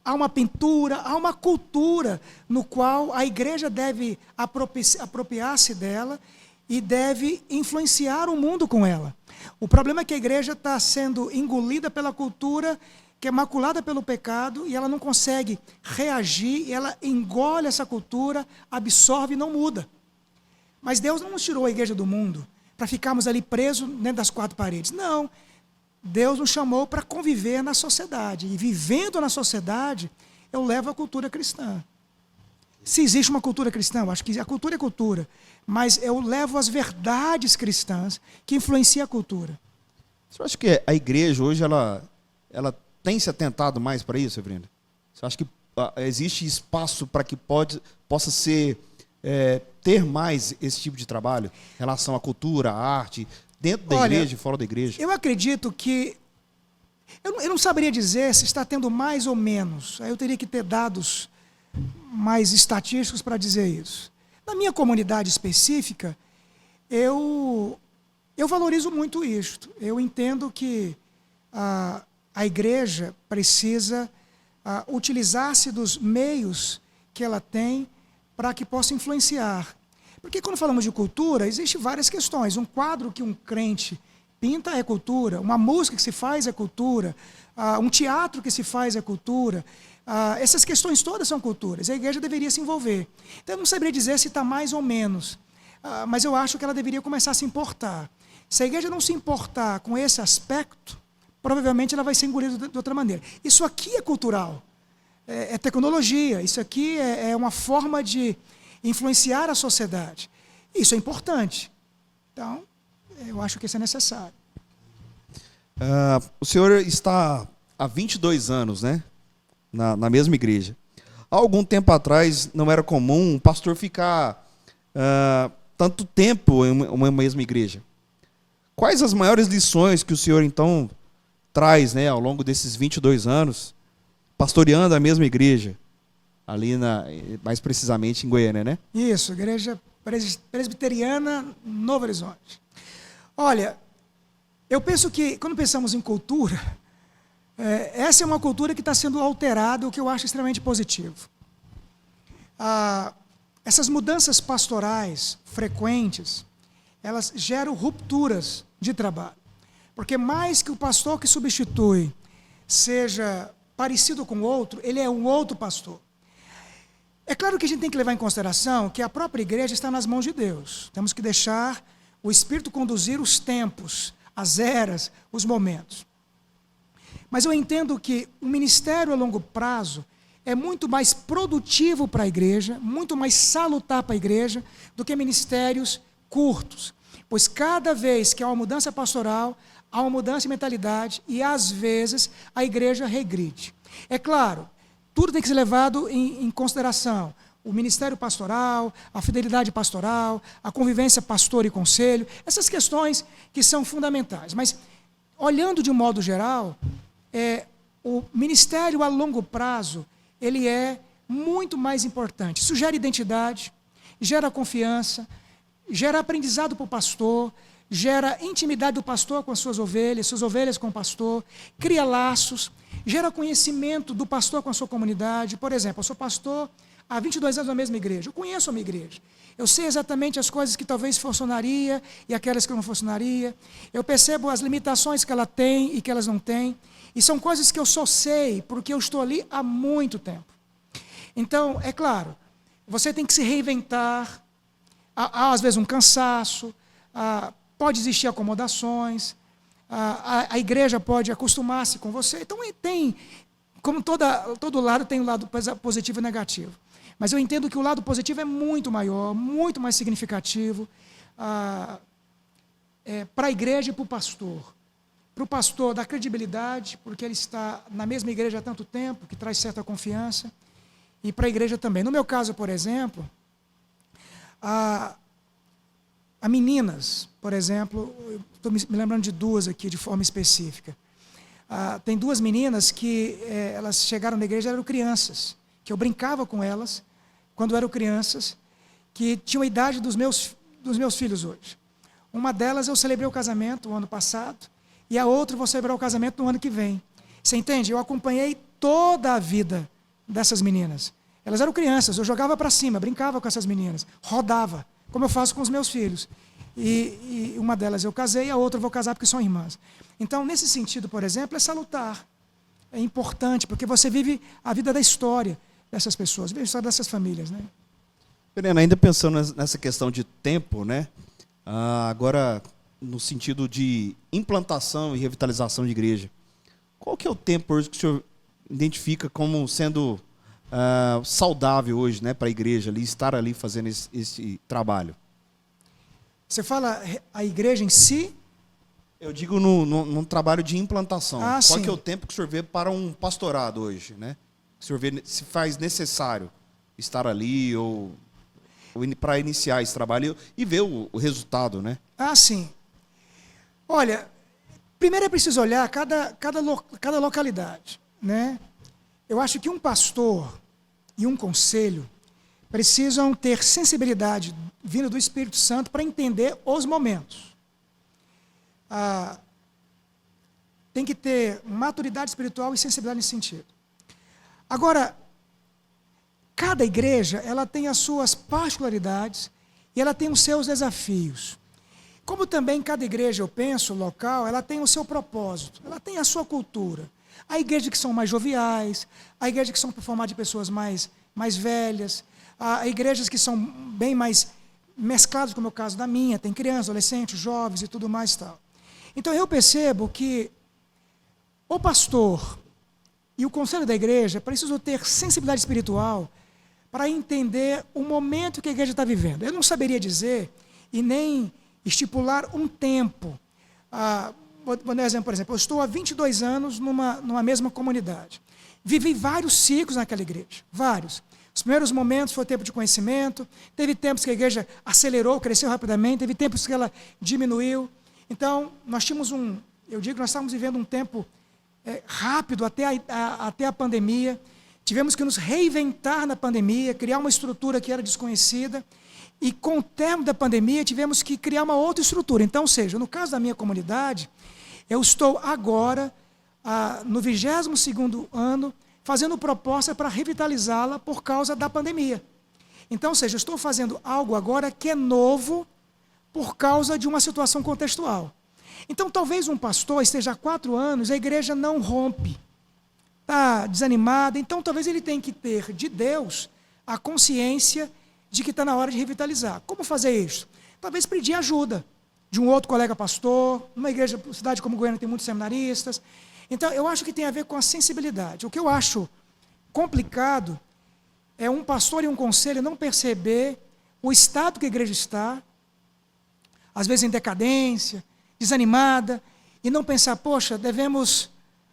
há uma pintura, há uma cultura no qual a igreja deve apropriar-se dela e deve influenciar o mundo com ela. O problema é que a igreja está sendo engolida pela cultura, que é maculada pelo pecado, e ela não consegue reagir, e ela engole essa cultura, absorve e não muda. Mas Deus não nos tirou a igreja do mundo para ficarmos ali presos dentro das 4 paredes. Não. Deus nos chamou para conviver na sociedade. E vivendo na sociedade, eu levo a cultura cristã. Se existe uma cultura cristã, eu acho que a cultura é cultura, mas eu levo as verdades cristãs que influenciam a cultura. Você acha que a igreja hoje, ela tem se atentado mais para isso, Brenda? Você acha que existe espaço para que possa ter mais esse tipo de trabalho em relação à cultura, à arte, dentro da igreja e fora da igreja? Eu acredito que... Eu não saberia dizer se está tendo mais ou menos. Aí eu teria que ter dados mais estatísticos para dizer isso. Na minha comunidade específica, eu valorizo muito isto. Eu entendo que a igreja precisa utilizar-se dos meios que ela tem para que possa influenciar. Porque quando falamos de cultura, existem várias questões. Um quadro que um crente pinta é cultura, uma música que se faz é cultura, um teatro que se faz é cultura. Essas questões todas são culturas. A igreja deveria se envolver. Então, eu não saberia dizer se está mais ou menos, mas eu acho que ela deveria começar a se importar. Se a igreja não se importar com esse aspecto, provavelmente ela vai ser engolida de outra maneira. Isso aqui é cultural, é tecnologia, isso aqui é uma forma de influenciar a sociedade. Isso é importante. Então, eu acho que isso é necessário. O senhor está há 22 anos, né? Na mesma igreja. Há algum tempo atrás, não era comum um pastor ficar tanto tempo em uma mesma igreja. Quais as maiores lições que o senhor, então, traz, né, ao longo desses 22 anos, pastoreando a mesma igreja, ali mais precisamente em Goiânia, né? Isso, Igreja Presbiteriana Novo Horizonte. Olha, eu penso que, quando pensamos em cultura, essa é uma cultura que está sendo alterada, o que eu acho extremamente positivo. Essas mudanças pastorais frequentes, elas geram rupturas de trabalho. Porque mais que o pastor que substitui seja parecido com o outro, ele é um outro pastor. É claro que a gente tem que levar em consideração que a própria igreja está nas mãos de Deus. Temos que deixar o Espírito conduzir os tempos, as eras, os momentos. Mas eu entendo que o ministério a longo prazo é muito mais produtivo para a igreja, muito mais salutar para a igreja, do que ministérios curtos. Pois cada vez que há uma mudança pastoral, há uma mudança de mentalidade e, às vezes, a igreja regride. É claro, tudo tem que ser levado em consideração. O ministério pastoral, a fidelidade pastoral, a convivência pastor e conselho, essas questões que são fundamentais. Mas, olhando de um modo geral, o ministério a longo prazo, ele é muito mais importante. Isso gera identidade, gera confiança, gera aprendizado para o pastor, gera intimidade do pastor com as suas ovelhas com o pastor, cria laços, gera conhecimento do pastor com a sua comunidade. Por exemplo, eu sou pastor há 22 anos na mesma igreja, eu conheço a minha igreja. Eu sei exatamente as coisas que talvez funcionaria e aquelas que não funcionaria. Eu percebo as limitações que ela tem e que elas não têm. E são coisas que eu só sei porque eu estou ali há muito tempo. Então, é claro, você tem que se reinventar. Há às vezes um cansaço, pode existir acomodações, a igreja pode acostumar-se com você. Então como todo lado tem um lado positivo e negativo. Mas eu entendo que o lado positivo é muito maior, muito mais significativo para a igreja e para o pastor. Para o pastor, dá credibilidade, porque ele está na mesma igreja há tanto tempo, que traz certa confiança, e para a igreja também. No meu caso, por exemplo, a meninas, por exemplo, estou me lembrando de duas aqui de forma específica. Tem duas meninas que elas chegaram na igreja, eram crianças, que eu brincava com elas quando eram crianças, que tinham a idade dos meus filhos hoje. Uma delas eu celebrei o casamento o ano passado, e a outra eu vou celebrar o casamento no ano que vem. Você entende? Eu acompanhei toda a vida dessas meninas. Elas eram crianças, eu jogava para cima, brincava com essas meninas, rodava, como eu faço com os meus filhos. E uma delas eu casei, a outra eu vou casar porque são irmãs. Então, nesse sentido, por exemplo, é salutar. É importante, porque você vive a vida da história dessas pessoas, vive a história dessas famílias, né? Perena, ainda pensando nessa questão de tempo, né? Agora, no sentido de implantação e revitalização de igreja, qual que é o tempo hoje que o senhor identifica como sendo saudável hoje, né, para a igreja ali, estar ali fazendo esse trabalho? Você fala a igreja em si? Eu digo num trabalho de implantação. Qual sim. que é o tempo que o senhor vê para um pastorado hoje, né? O senhor vê se faz necessário estar ali ou para iniciar esse trabalho e ver o resultado, né? Sim. Olha, primeiro é preciso olhar cada localidade, né? Eu acho que um pastor e um conselho precisam ter sensibilidade vinda do Espírito Santo para entender os momentos. Tem que ter maturidade espiritual e sensibilidade nesse sentido. Agora, cada igreja ela tem as suas particularidades e ela tem os seus desafios. Como também cada igreja, eu penso, local, ela tem o seu propósito, ela tem a sua cultura. Há igrejas que são mais joviais, há igrejas que são formadas de pessoas mais velhas, há igrejas que são bem mais mescladas, como é o caso da minha, tem crianças, adolescentes, jovens e tudo mais e tal. Então eu percebo que o pastor e o conselho da igreja precisam ter sensibilidade espiritual para entender o momento que a igreja está vivendo. Eu não saberia dizer e nem estipular um tempo. Vou dar um exemplo, por exemplo, eu estou há 22 anos numa mesma comunidade. Vivi vários ciclos naquela igreja, vários. Os primeiros momentos foi o tempo de conhecimento, teve tempos que a igreja acelerou, cresceu rapidamente, teve tempos que ela diminuiu. Então, nós tínhamos nós estávamos vivendo um tempo rápido até a pandemia. Tivemos que nos reinventar na pandemia, criar uma estrutura que era desconhecida. E com o término da pandemia, tivemos que criar uma outra estrutura. Então, ou seja, no caso da minha comunidade, eu estou agora, no 22º ano, fazendo proposta para revitalizá-la por causa da pandemia. Então, ou seja, eu estou fazendo algo agora que é novo por causa de uma situação contextual. Então, talvez um pastor esteja há 4 anos, a igreja não rompe, está desanimada, então talvez ele tenha que ter de Deus a consciência de que está na hora de revitalizar. Como fazer isso? Talvez pedir ajuda de um outro colega pastor, numa igreja, cidade como Goiânia tem muitos seminaristas. Então, eu acho que tem a ver com a sensibilidade. O que eu acho complicado é um pastor e um conselho não perceber o estado que a igreja está, às vezes em decadência, desanimada, e não pensar, poxa, devemos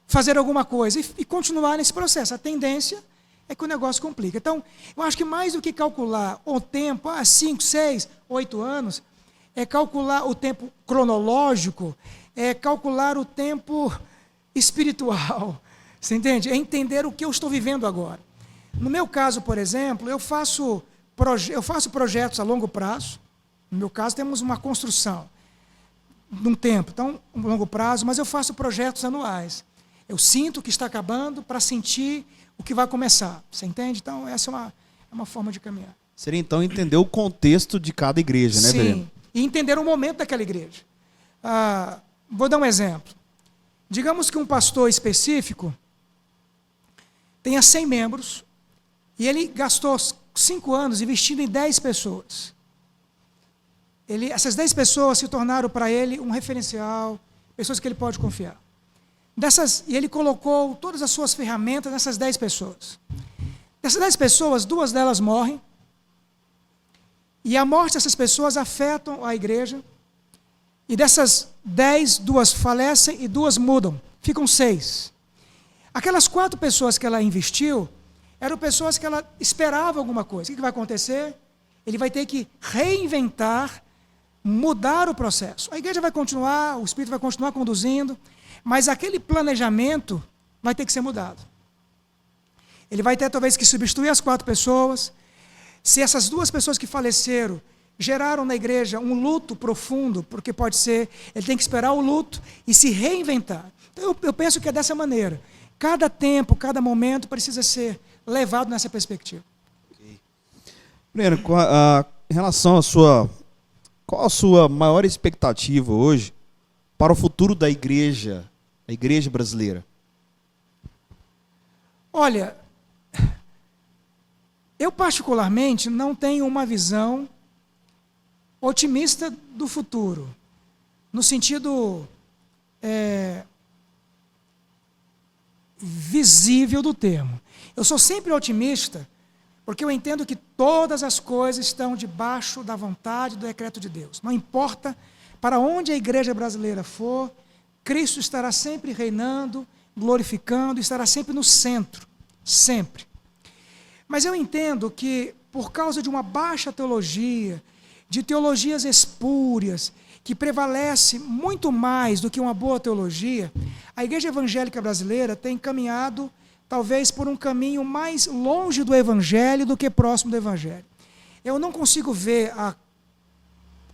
fazer alguma coisa, e continuar nesse processo. A tendência é que o negócio complica. Então, eu acho que mais do que calcular o tempo, 5, 6, 8 anos, é calcular o tempo cronológico, é calcular o tempo espiritual. Você entende? É entender o que eu estou vivendo agora. No meu caso, por exemplo, eu faço projetos a longo prazo. No meu caso, temos uma construção num tempo, então, um longo prazo, mas eu faço projetos anuais. Eu sinto o que está acabando para sentir o que vai começar. Você entende? Então, essa é uma forma de caminhar. Seria, então, entender o contexto de cada igreja, né, Verena? Sim, e entender o momento daquela igreja. Vou dar um exemplo. Digamos que um pastor específico tenha 100 membros e ele gastou 5 anos investindo em 10 pessoas. Essas 10 pessoas se tornaram para ele um referencial, pessoas que ele pode confiar. E ele colocou todas as suas ferramentas nessas 10 pessoas. Dessas 10 pessoas, 2 delas morrem. E a morte dessas pessoas afetam a igreja. E dessas 10, 2 falecem e 2 mudam. Ficam 6. Aquelas 4 pessoas que ela investiu eram pessoas que ela esperava alguma coisa. O que vai acontecer? Ele vai ter que reinventar, mudar o processo. A igreja vai continuar, o Espírito vai continuar conduzindo, mas aquele planejamento vai ter que ser mudado. Ele vai ter talvez que substituir as 4 pessoas. Se essas 2 pessoas que faleceram geraram na igreja um luto profundo, porque pode ser, ele tem que esperar o luto e se reinventar. Então eu penso que é dessa maneira. Cada tempo, cada momento precisa ser levado nessa perspectiva. Breno, em relação qual a sua maior expectativa hoje para o futuro da igreja brasileira? Olha, eu particularmente não tenho uma visão otimista do futuro, no sentido visível do termo. Eu sou sempre otimista porque eu entendo que todas as coisas estão debaixo da vontade do decreto de Deus. Não importa para onde a igreja brasileira for, Cristo estará sempre reinando, glorificando, estará sempre no centro, sempre. Mas eu entendo que, por causa de uma baixa teologia, de teologias espúrias, que prevalece muito mais do que uma boa teologia, a igreja evangélica brasileira tem caminhado talvez por um caminho mais longe do evangelho do que próximo do evangelho. Eu não consigo ver a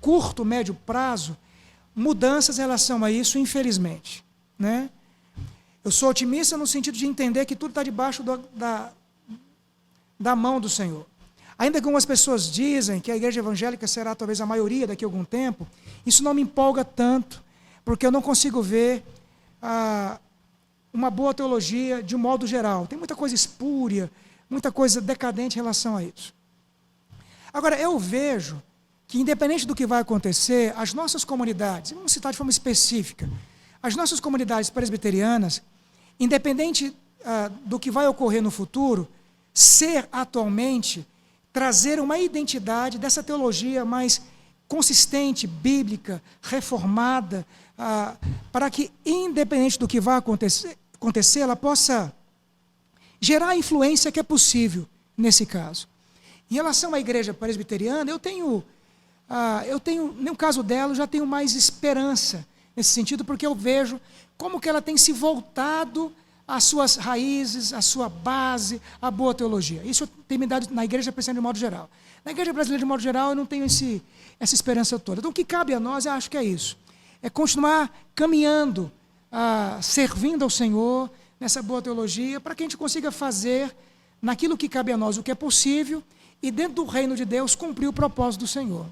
curto, médio prazo mudanças em relação a isso, infelizmente, né? Eu sou otimista no sentido de entender que tudo está debaixo da mão do Senhor. Ainda que algumas pessoas dizem que a igreja evangélica será talvez a maioria daqui a algum tempo, isso não me empolga tanto, porque eu não consigo ver uma boa teologia de um modo geral. Tem muita coisa espúria, muita coisa decadente em relação a isso. Agora, eu vejo que, independente do que vai acontecer, as nossas comunidades, vamos citar de forma específica, as nossas comunidades presbiterianas, independente do que vai ocorrer no futuro, ser atualmente, trazer uma identidade dessa teologia mais consistente, bíblica, reformada, para que, independente do que vai acontecer, ela possa gerar a influência que é possível nesse caso. Em relação à igreja presbiteriana, no caso dela, eu já tenho mais esperança nesse sentido, porque eu vejo como que ela tem se voltado às suas raízes, à sua base, à boa teologia. Isso tem me dado na igreja presbiteriana de modo geral. Na igreja brasileira de modo geral, eu não tenho essa esperança toda. Então, o que cabe a nós, eu acho que é isso. É continuar caminhando, servindo ao Senhor, nessa boa teologia, para que a gente consiga fazer, naquilo que cabe a nós, o que é possível, e dentro do reino de Deus, cumprir o propósito do Senhor.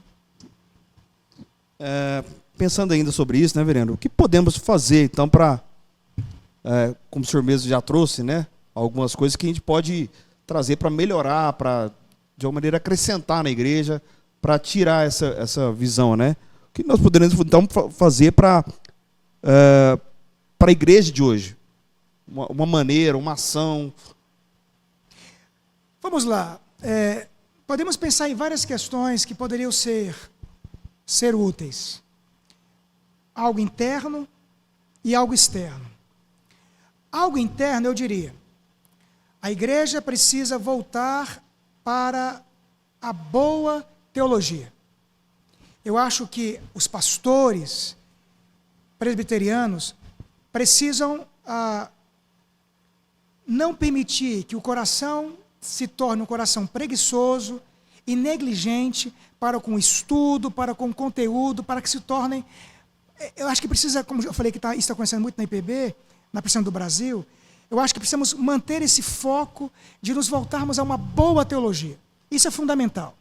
Pensando ainda sobre isso, né, Vereno? O que podemos fazer, então, para, como o senhor mesmo já trouxe, né, algumas coisas que a gente pode trazer para melhorar, para, de alguma maneira, acrescentar na igreja, para tirar essa visão, né? O que nós poderíamos, então, fazer para a igreja de hoje? Uma maneira, uma ação? Vamos lá. Podemos pensar em várias questões que poderiam ser úteis. Algo interno e algo externo. Algo interno, eu diria, a igreja precisa voltar para a boa teologia. Eu acho que os pastores presbiterianos precisam não permitir que o coração se torne um coração preguiçoso e negligente para com o estudo, para com o conteúdo, para que se tornem... Eu acho que precisa, como eu falei que isso está acontecendo muito na IPB, na Presbiteriana do Brasil, eu acho que precisamos manter esse foco de nos voltarmos a uma boa teologia. Isso é fundamental.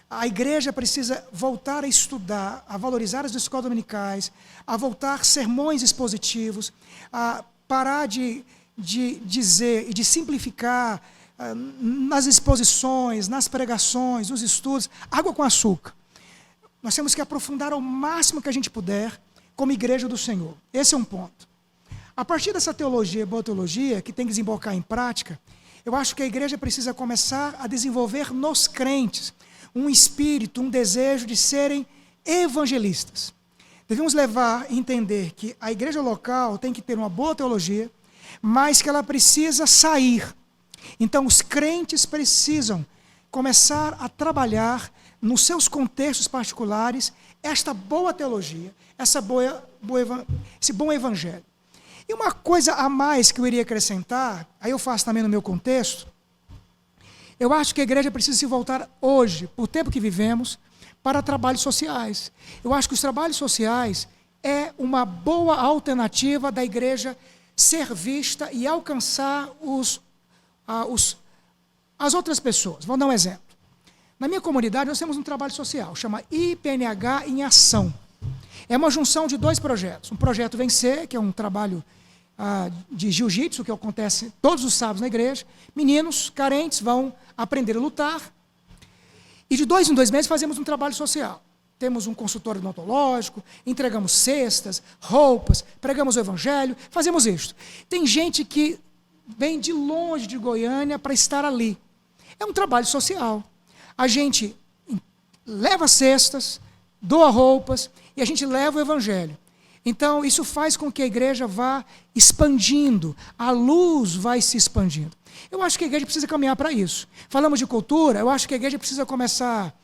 A igreja precisa voltar a estudar, a valorizar as escolas dominicais, a voltar sermões expositivos, a parar de dizer e de simplificar nas exposições, nas pregações, nos estudos, água com açúcar. Nós temos que aprofundar ao máximo que a gente puder como igreja do Senhor. Esse é um ponto. A partir dessa teologia, boa teologia, que tem que desembocar em prática, eu acho que a igreja precisa começar a desenvolver nos crentes um espírito, um desejo de serem evangelistas. Devemos levar a entender que a igreja local tem que ter uma boa teologia, mas que ela precisa sair. Então, os crentes precisam começar a trabalhar nos seus contextos particulares esta boa teologia, esse bom evangelho. E uma coisa a mais que eu iria acrescentar, aí eu faço também no meu contexto, eu acho que a igreja precisa se voltar hoje, por tempo que vivemos, para trabalhos sociais. Eu acho que os trabalhos sociais é uma boa alternativa da igreja ser vista e alcançar as outras pessoas. Vou dar um exemplo. Na minha comunidade nós temos um trabalho social, chama IPNH em Ação. É uma junção de 2 projetos. Um projeto Vencer, que é um trabalho de jiu-jitsu, que acontece todos os sábados na igreja. Meninos carentes vão aprender a lutar. E de 2 em 2 meses fazemos um trabalho social. Temos um consultório odontológico, entregamos cestas, roupas, pregamos o evangelho, fazemos isso. Tem gente que vem de longe de Goiânia para estar ali. É um trabalho social. A gente leva cestas, doa roupas e a gente leva o evangelho. Então, isso faz com que a igreja vá expandindo, a luz vai se expandindo. Eu acho que a igreja precisa caminhar para isso. Falamos de cultura, eu acho que a igreja precisa começar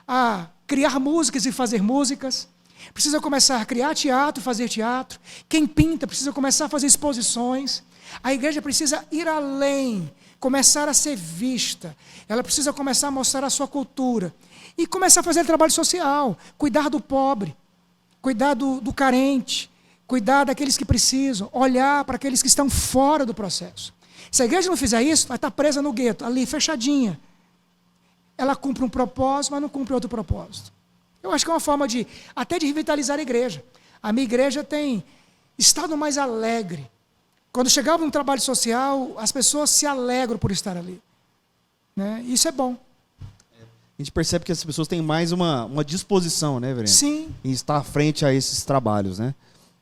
a criar músicas e fazer músicas, precisa começar a criar teatro, fazer teatro. Quem pinta precisa começar a fazer exposições. A igreja precisa ir além, começar a ser vista. Ela precisa começar a mostrar a sua cultura e começar a fazer trabalho social, cuidar do pobre, cuidar do carente, cuidar daqueles que precisam, olhar para aqueles que estão fora do processo. Se a igreja não fizer isso, vai estar presa no gueto, ali, fechadinha. Ela cumpre um propósito, mas não cumpre outro propósito. Eu acho que é uma forma até de revitalizar a igreja. A minha igreja tem estado mais alegre. Quando chegava no trabalho social, as pessoas se alegram por estar ali. Né? Isso é bom. A gente percebe que as pessoas têm mais uma disposição, né, Verena? Sim. Em estar à frente a esses trabalhos, né?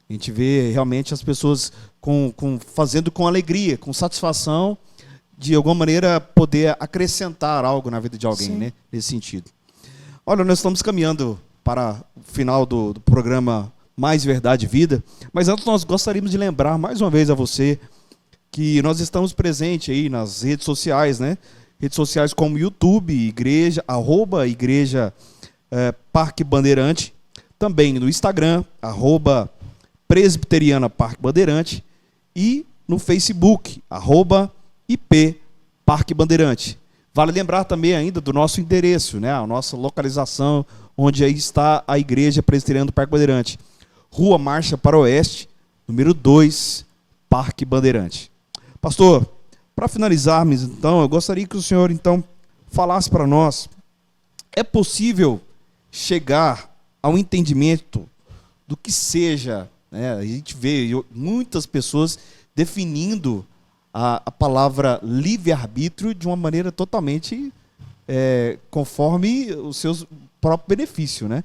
A gente vê realmente as pessoas fazendo com alegria, com satisfação, de alguma maneira poder acrescentar algo na vida de alguém, né? Nesse sentido. Olha, nós estamos caminhando para o final do programa Mais Verdade e Vida, mas antes nós gostaríamos de lembrar mais uma vez a você que nós estamos presentes aí nas redes sociais, né? Redes sociais como YouTube, Igreja, @Igreja Parque Bandeirante, também no Instagram, @Presbiteriana Parque Bandeirante, e no Facebook, @IP Parque Bandeirante. Vale lembrar também ainda do nosso endereço, né? A nossa localização, onde aí está a Igreja Presbiteriana do Parque Bandeirante. Rua Marcha para o Oeste, número 2, Parque Bandeirante. Pastor, para finalizarmos, então, eu gostaria que o senhor, então, falasse para nós, é possível chegar ao entendimento do que seja, né? A gente vê muitas pessoas definindo a palavra livre-arbítrio de uma maneira totalmente conforme os seus próprios benefícios, né?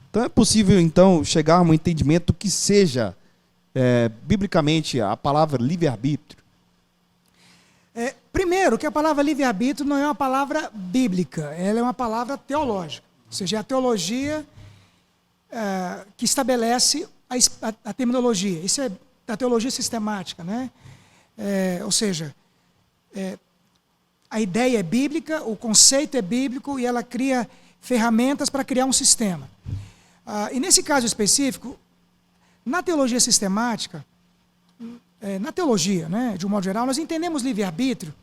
Então é possível, então, chegar a um entendimento do que seja, biblicamente, a palavra livre-arbítrio? Primeiro, que a palavra livre-arbítrio não é uma palavra bíblica, ela é uma palavra teológica. Ou seja, é a teologia que estabelece a terminologia. Isso é da teologia sistemática, né? Ou seja, a ideia é bíblica, o conceito é bíblico e ela cria ferramentas para criar um sistema. E nesse caso específico, na teologia sistemática, na teologia, né, de um modo geral, nós entendemos livre-arbítrio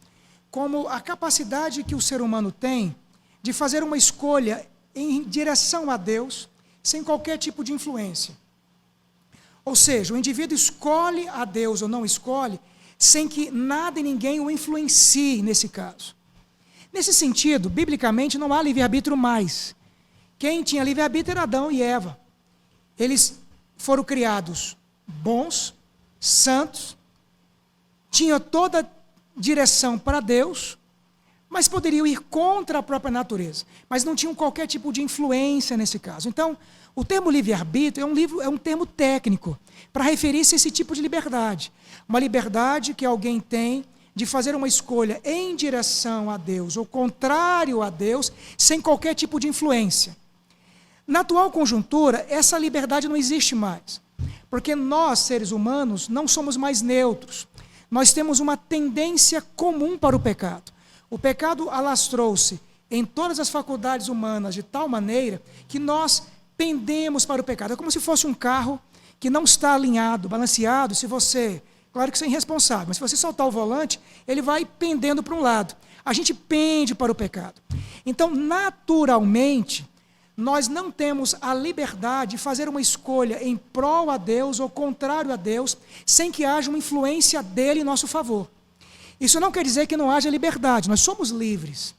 como a capacidade que o ser humano tem de fazer uma escolha em direção a Deus sem qualquer tipo de influência. Ou seja, o indivíduo escolhe a Deus ou não escolhe sem que nada e ninguém o influencie nesse caso. Nesse sentido, biblicamente, não há livre-arbítrio mais. Quem tinha livre-arbítrio era Adão e Eva. Eles foram criados bons, santos, tinham toda direção para Deus, mas poderiam ir contra a própria natureza, mas não tinham qualquer tipo de influência nesse caso. Então, o termo livre-arbítrio é um termo técnico para referir-se a esse tipo de liberdade. Uma liberdade que alguém tem de fazer uma escolha em direção a Deus ou contrário a Deus, sem qualquer tipo de influência. Na atual conjuntura, essa liberdade não existe mais, porque nós, seres humanos, não somos mais neutros. Nós temos uma tendência comum para o pecado. O pecado alastrou-se em todas as faculdades humanas de tal maneira que nós pendemos para o pecado. É como se fosse um carro que não está alinhado, balanceado. Se você, claro que você é irresponsável, mas se você soltar o volante, ele vai pendendo para um lado. A gente pende para o pecado. Então, naturalmente, nós não temos a liberdade de fazer uma escolha em prol a Deus ou contrário a Deus, sem que haja uma influência dele em nosso favor. Isso não quer dizer que não haja liberdade, nós somos livres.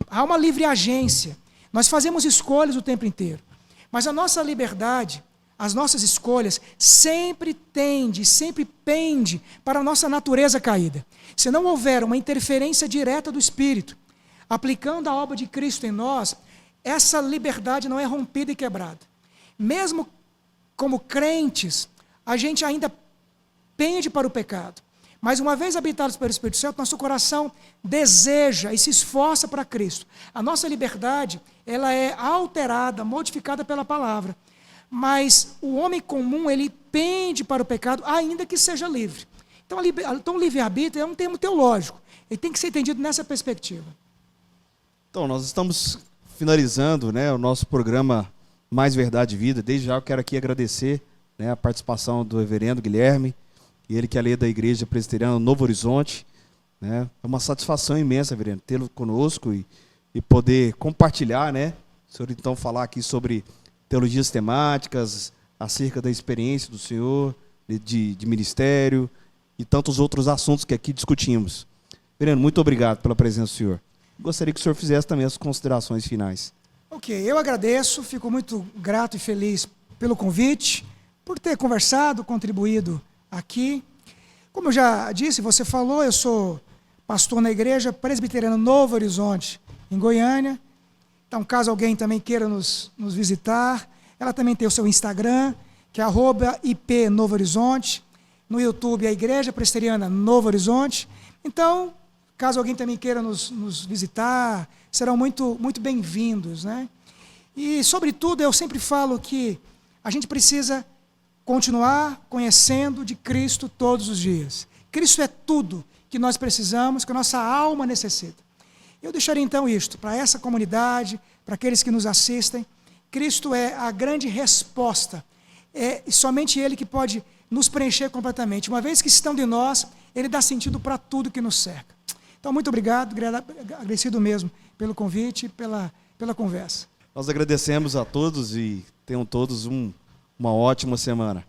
Há uma livre agência, nós fazemos escolhas o tempo inteiro. Mas a nossa liberdade, as nossas escolhas, sempre pende para a nossa natureza caída. Se não houver uma interferência direta do Espírito, aplicando a obra de Cristo em nós, essa liberdade não é rompida e quebrada. Mesmo como crentes, a gente ainda pende para o pecado. Mas uma vez habitados pelo Espírito Santo, nosso coração deseja e se esforça para Cristo. A nossa liberdade, ela é alterada, modificada pela palavra. Mas o homem comum, ele pende para o pecado, ainda que seja livre. Então, livre-arbítrio é um termo teológico. Ele tem que ser entendido nessa perspectiva. Então, nós estamos finalizando, né, o nosso programa Mais Verdade e Vida. Desde já eu quero aqui agradecer, né, a participação do reverendo Guilherme, e ele que é lei da Igreja Presbiteriana Novo Horizonte, né? É uma satisfação imensa, reverendo, tê-lo conosco e poder compartilhar, né? O senhor então falar aqui sobre teologias temáticas, acerca da experiência do senhor, de ministério e tantos outros assuntos que aqui discutimos. Reverendo, muito obrigado pela presença do senhor. Gostaria que o senhor fizesse também as considerações finais. Ok, eu agradeço, fico muito grato e feliz pelo convite, por ter conversado, contribuído aqui. Como eu já disse, você falou, eu sou pastor na Igreja Presbiteriana Novo Horizonte, em Goiânia. Então, caso alguém também queira nos visitar, ela também tem o seu Instagram, que é @IP Novo Horizonte. No YouTube, a Igreja Presbiteriana Novo Horizonte. Então, caso alguém também queira nos visitar, serão muito, muito bem-vindos, né? E, sobretudo, eu sempre falo que a gente precisa continuar conhecendo de Cristo todos os dias. Cristo é tudo que nós precisamos, que a nossa alma necessita. Eu deixaria então isto para essa comunidade, para aqueles que nos assistem. Cristo é a grande resposta. É somente Ele que pode nos preencher completamente. Uma vez que estão de nós, Ele dá sentido para tudo que nos cerca. Então, muito obrigado, agradecido mesmo pelo convite e pela conversa. Nós agradecemos a todos e tenham todos uma ótima semana.